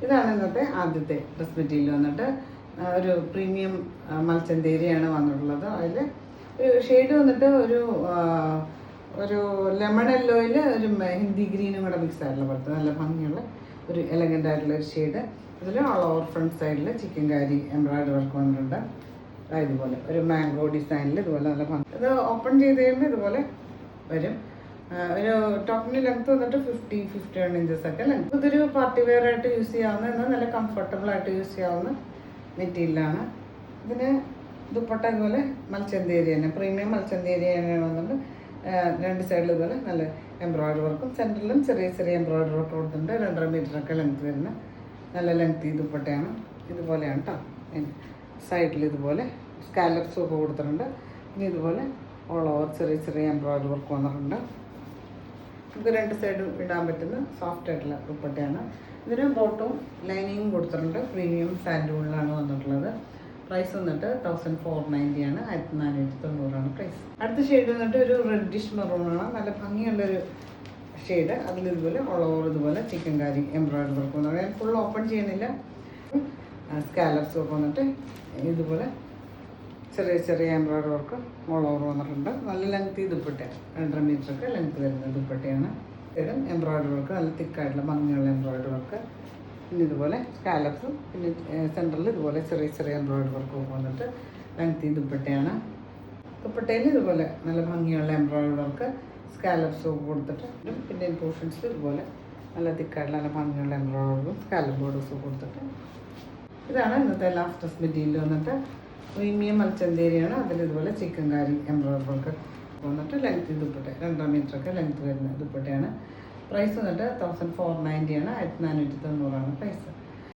ഇതാണ് ഇന്നത്തെ ആദ്യത്തെ ഡ്രസ് മെറ്റീരിയൽ വന്നിട്ട് ഒരു പ്രീമിയം മൽച്ചന്തേരിയാണ് വന്നിട്ടുള്ളത്. അതിൽ ഒരു ഷെയ്ഡ് വന്നിട്ട് ഒരു ലെമൺ യെല്ലോയിൽ ഒരു ഹിന്ദി ഗ്രീനും കൂടെ മിക്സ് ആയിട്ടുള്ള പോലത്തെ നല്ല ഭംഗിയുള്ള ഒരു എലഗൻ്റ് ആയിട്ടുള്ള ഒരു ഷെയ്ഡ്. ഇതിൽ ഓൾ ഓവർ ഫ്രണ്ട് സൈഡിൽ ചിക്കൻ കാരി എംബ്രോയിഡറി വർക്ക് വന്നിട്ടുണ്ട്. ഇതുപോലെ ഒരു മാംഗോ ഡിസൈനിൽ ഇതുപോലെ നല്ല ഭംഗി. ഇത് ഓപ്പൺ ചെയ്ത് കഴിയുമ്പോൾ ഇതുപോലെ വരും. ഒരു ടോപ്പിന് ലെങ്ത് വന്നിട്ട് 51 ഇഞ്ചസ് ഒക്കെ ലെങ്ത്. ഇതൊരു പാർട്ടി വെയർ ആയിട്ട് യൂസ് ചെയ്യാവുന്ന എന്നാൽ നല്ല കംഫർട്ടബിൾ ആയിട്ട് യൂസ് ചെയ്യാവുന്ന മെറ്റീരിയലാണ്. ഇതിന് ദുപ്പട്ട ഇതുപോലെ മൽച്ചന്തേരി തന്നെ, പ്രീമിയം മൽച്ചന്തേരി തന്നെയാണ് വന്നിട്ട് രണ്ട് സൈഡിൽ ഇതുപോലെ നല്ല എംബ്രോയിഡറി വർക്കും സെൻറ്ററിലും ചെറിയ ചെറിയ എംബ്രോയിഡറി വർക്ക് കൊടുത്തിട്ടുണ്ട്. 2.5 മീറ്ററൊക്കെ ലെങ്ത് വരുന്ന നല്ല ലെങ്ത് ദുപ്പട്ടയാണ്. ഇതുപോലെയാണ് കേട്ടോ. സൈഡിൽ ഇതുപോലെ സ്കാലപ്സും ഒക്കെ കൊടുത്തിട്ടുണ്ട്. ഇനി ഇതുപോലെ ഓൾ ഓവർ ചെറിയ ചെറിയ എംബ്രോയിഡറി വർക്ക് വന്നിട്ടുണ്ട്. ഇത് രണ്ട് സൈഡും ഇടാൻ പറ്റുന്ന സോഫ്റ്റ് ആയിട്ടുള്ള ദുപ്പട്ടയാണ്. ഇതിന് ബോട്ടും ലൈനിങ്ങും കൊടുത്തിട്ടുണ്ട്. പ്രീമിയം സാൻഡൂണിലാണ് വന്നിട്ടുള്ളത്. പ്രൈസ് വന്നിട്ട് 1490 ആണ്, 1490 പ്രൈസ്. അടുത്ത ഷെയ്ഡ് വന്നിട്ട് ഒരു റെഡിഷ് മെറൂണാണ്. നല്ല ഭംഗിയുള്ളൊരു ഷെയ്ഡ്. അതിലിതുപോലെ ഓൾ ഓവർ ഇതുപോലെ ചിക്കൻ കാരി എംബ്രോയിഡറി വർക്ക് വന്നിട്ട് ഞാൻ ഫുൾ ഓപ്പൺ ചെയ്യണില്ല. സ്കാലപ്സ് ഒക്കെ വന്നിട്ട് ഇതുപോലെ ചെറിയ ചെറിയ എംബ്രോയിഡറി വർക്ക് ഓൾ ഓവർ വന്നിട്ടുണ്ട്. നല്ല ലെങ്ത് ദുപ്പട്ട, 2.5 മീറ്ററൊക്കെ ലെങ്ത് വരുന്ന ദുപ്പട്ടയാണ്. ഇതും എംബ്രോയിഡറി വർക്ക് നല്ല തിക്കായിട്ടുള്ള ഭംഗിയുള്ള എംബ്രോയിഡറി വർക്ക്. പിന്നെ ഇതുപോലെ സ്കാലപ്സും പിന്നെ സെൻറ്ററിൽ ഇതുപോലെ ചെറിയ ചെറിയ എംബ്രോയിഡറി വർക്ക് വന്നിട്ട് ലെങ്ത് ദുപ്പട്ടയാണ്. ദുപ്പട്ടയിൽ ഇതുപോലെ നല്ല ഭംഗിയുള്ള എംബ്രോയിഡറി വർക്ക് സ്കാലപ്സും കൊടുത്തിട്ട് പിന്നെ പോർഷൻസ് ഇതുപോലെ നല്ല തിക്കായിട്ടുള്ള നല്ല ഭംഗിയുള്ള എംബ്രോയിഡറും സ്കാലപ്പ് ബോർഡേഴ്സും കൊടുത്തിട്ട്. ഇതാണ് ഇന്നത്തെ ലാസ്റ്റ് ഡ്രസ് മെറ്റീരിയൽ വന്നിട്ട് പ്രീമിയം മൽച്ചന്തേരിയാണ്. അതിൽ ഇതുപോലെ ചിക്കൻ കാരി എംബ്രോയിഡറി വർക്ക് വന്നിട്ട് ലെങ്ത് ദുപ്പട്ട, 2.5 മീറ്ററൊക്കെ ലെങ്ത് വരുന്ന ദുപ്പട്ടയാണ്. പ്രൈസ് വന്നിട്ട് 1490 ആണ്, 1490 പ്രൈസ്.